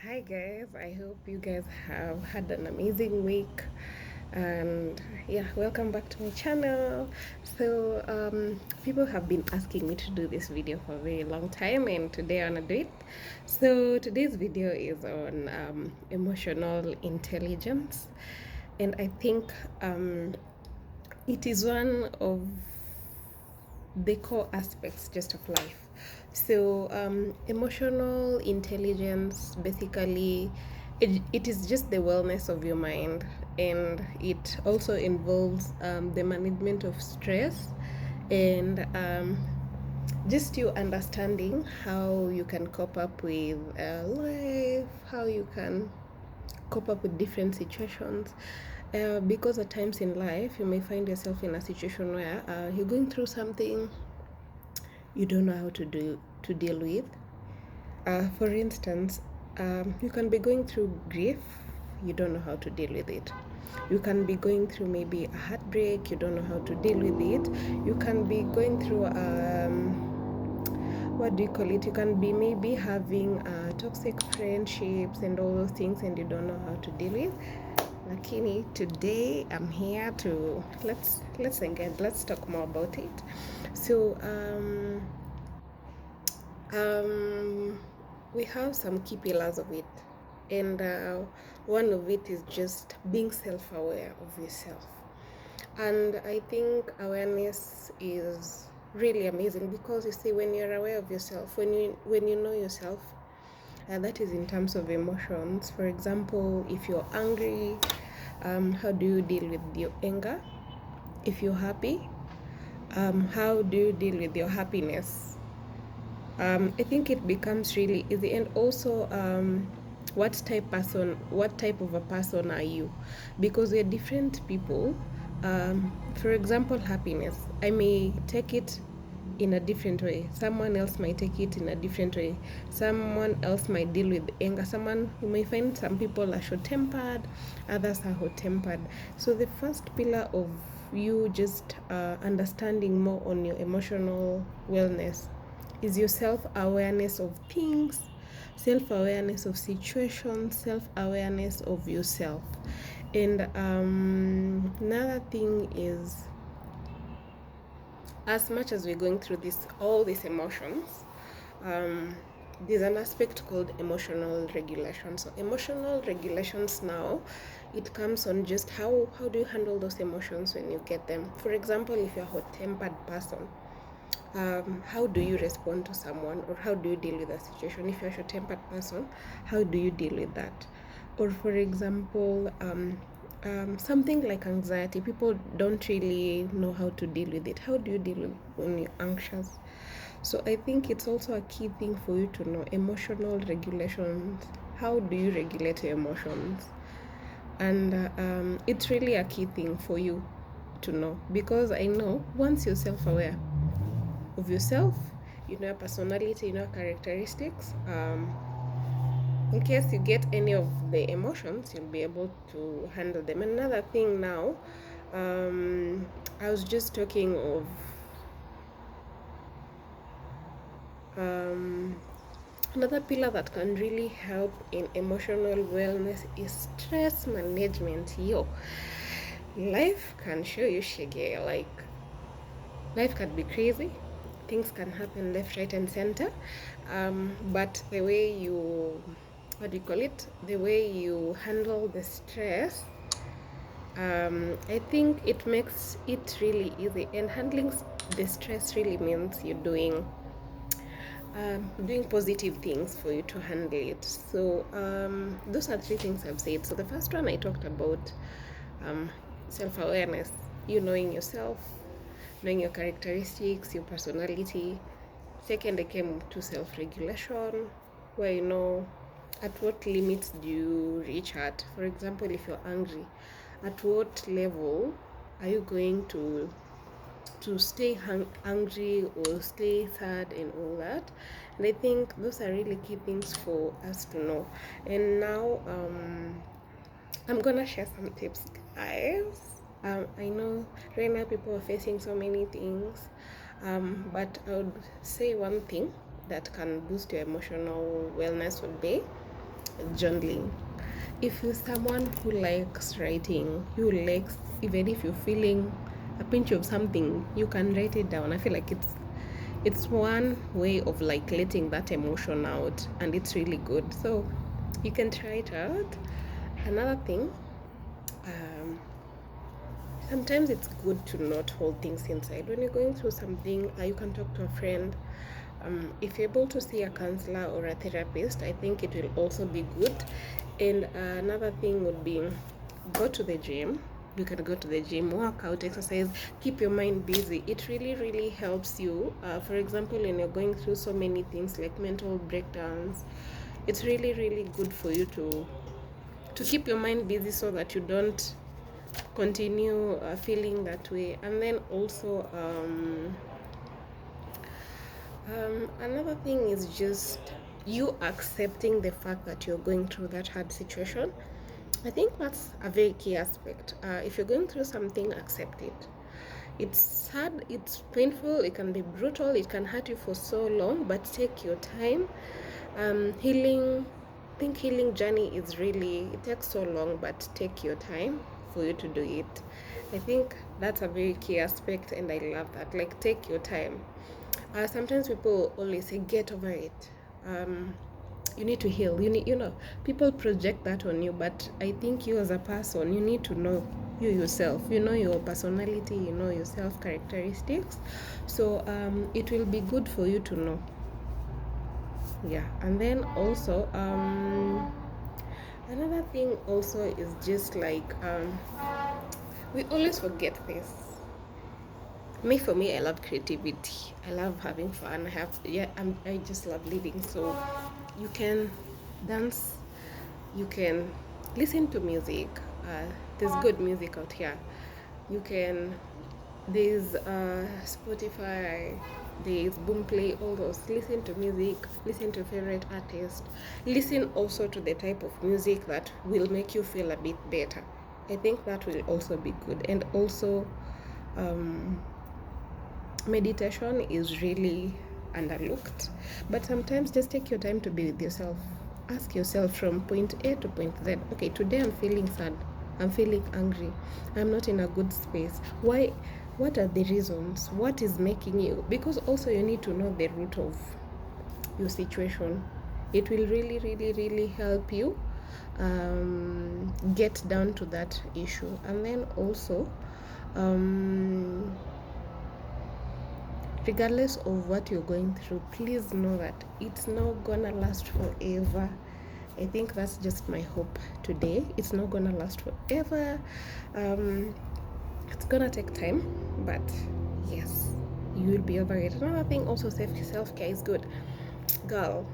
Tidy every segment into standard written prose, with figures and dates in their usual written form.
Hi guys, I hope you guys have had an amazing week, and yeah, welcome back to my channel. People have been asking me to do this video for a very long time, and today I want to do it. So today's video is on emotional intelligence, and I think it is one of the core aspects just of life. Emotional intelligence basically, it is just the wellness of your mind, and it also involves the management of stress and just you understanding how you can cope up with life, how you can cope up with different situations. Because at times in life, you may find yourself in a situation where you're going through something you don't know how to deal with. For instance, you can be going through grief, you don't know how to deal with it. You can be going through maybe a heartbreak, you don't know how to deal with it. You can be going through what do you call it? You can be maybe having toxic friendships and all those things, and you don't know how to deal with. Lakini today I'm here to let's talk more about it. So um, we have some key pillars of it, and one of it is just being self-aware of yourself. And I think awareness is really amazing because you see, when you're aware of yourself, when you know yourself, that is in terms of emotions. For example, if you're angry, how do you deal with your anger? If you're happy, how do you deal with your happiness? I think it becomes really easy. And also, what type of a person are you? Because we're different people. For example, happiness, I may take it in a different way, someone else might take it in a different way, someone else might deal with anger, someone, you may find some people are short tempered, others are hot tempered. So the first pillar of you just understanding more on your emotional wellness is your self-awareness of things, self-awareness of situations, self-awareness of yourself. And another thing is, as much as we're going through all these emotions, um, there's an aspect called emotional regulation. So emotional regulations now, it comes on just how do you handle those emotions when you get them. For example, if you're a hot-tempered person, how do you respond to someone, or how do you deal with a situation? If you're a short-tempered person, how do you deal with that? Or for example, something like anxiety, people don't really know how to deal with it. How do you deal with when you're anxious? So I think it's also a key thing for you to know emotional regulations. How do you regulate your emotions? And it's really a key thing for you to know, because I know once you're self-aware of yourself, you know your personality, you know your characteristics, in case you get any of the emotions, you'll be able to handle them. Another thing now, I was just talking of another pillar that can really help in emotional wellness is stress management. Life can show you shege, like life can be crazy, things can happen left, right, and center, but the way you, what do you call it, the way you handle the stress, I think it makes it really easy. And handling the stress really means you're doing positive things for you to handle it. So those are three things I've said. So the first one I talked about, um, self-awareness, you knowing yourself, knowing your characteristics, your personality. Second, I came to self-regulation, where you know at what limits do you reach at. For example, if you're angry, at what level are you going to stay angry or stay sad and all that. And I think those are really key things for us to know. And now I'm gonna share some tips, guys. I know right now people are facing so many things, but I would say one thing that can boost your emotional wellness would be journaling. If you're someone who likes writing, you likes, even if you're feeling a pinch of something, you can write it down. I feel like it's one way of like letting that emotion out, and it's really good. So you can try it out. Another thing, sometimes it's good to not hold things inside. When you're going through something, you can talk to a friend. If you're able to see a counselor or a therapist, I think it will also be good. And another thing would be go to the gym. You can go to the gym, work out, exercise, keep your mind busy. It really, really helps you. For example, when you're going through so many things like mental breakdowns, it's really, really good for you to keep your mind busy so that you don't continue feeling that way. And then also another thing is just you accepting the fact that you're going through that hard situation. I think that's a very key aspect. If you're going through something, accept it. It's hard, it's painful, it can be brutal, it can hurt you for so long, but take your time. Healing, I think healing journey is really, it takes so long, but take your time for you to do it. I think that's a very key aspect, and I love that. Like, take your time. Sometimes people always say, get over it. You need to heal. People project that on you, but I think you as a person, you need to know you yourself. You know your personality, you know your self characteristics. So it will be good for you to know. Yeah, and then also another thing also is just like we always forget this. For me, I love creativity. I love having fun. I just love living. So you can dance, you can listen to music. There's good music out here. There's Spotify, there's Boomplay, all those. Listen to music, listen to favorite artist. Listen also to the type of music that will make you feel a bit better. I think that will also be good. And also, meditation is really underlooked, but sometimes just take your time to be with yourself. Ask yourself from point A to point Z. Okay, today I'm feeling sad, I'm feeling angry, I'm not in a good space. Why? What are the reasons? What is making you? Because also you need to know the root of your situation. It will really, really, really help you get down to that issue. And then also regardless of what you're going through, please know that it's not gonna last forever. I think that's just my hope today. It's not gonna last forever. It's gonna take time, but yes, you will be over it. Another thing also, self-care is good. Girl,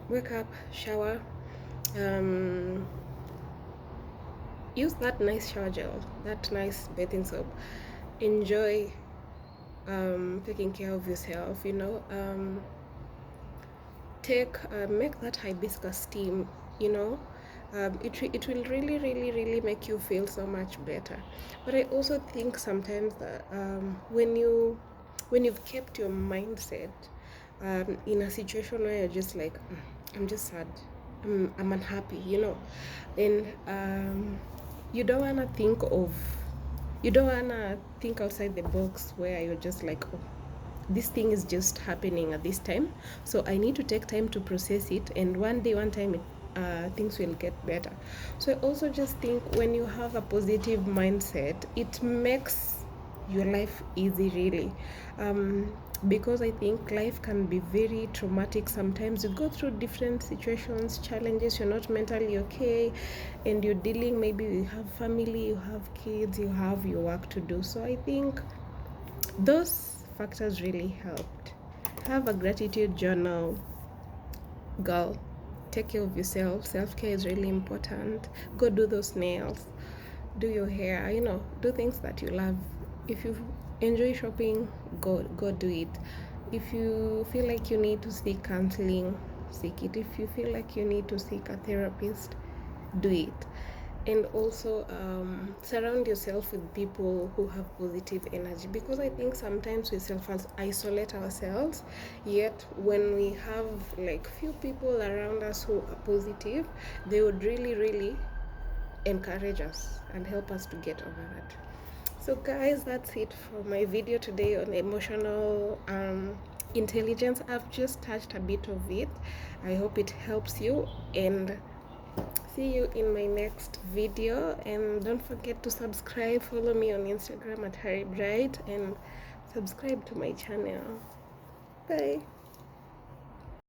wake up, shower, use that nice shower gel, that nice bathing soap. Enjoy taking care of yourself, make that hibiscus steam, it will really, really, really make you feel so much better. But I also think sometimes that when you've kept your mindset in a situation where you're just like, I'm just sad, I'm unhappy, and you don't want to think outside the box where you're just like, oh, this thing is just happening at this time, so I need to take time to process it, and one time things will get better. So I also just think when you have a positive mindset, it makes your life easy, really, because I think life can be very traumatic sometimes. You go through different situations, challenges, you're not mentally okay, and you're dealing, maybe you have family, you have kids, you have your work to do. So I think those factors really helped. Have a gratitude journal. Girl, take care of yourself. Self-care is really important. Go do those nails, do your hair, do things that you love. If you enjoy shopping, go do it. If you feel like you need to seek counseling, seek it. If you feel like you need to seek a therapist, do it. And also surround yourself with people who have positive energy, because I think sometimes we self isolate ourselves, yet when we have like few people around us who are positive, they would really encourage us and help us to get over it. So guys, that's it for my video today on emotional intelligence. I've just touched a bit of it. I hope it helps you, and see you in my next video. And don't forget to subscribe, follow me on Instagram at Harry Bright, and subscribe to my channel. Bye.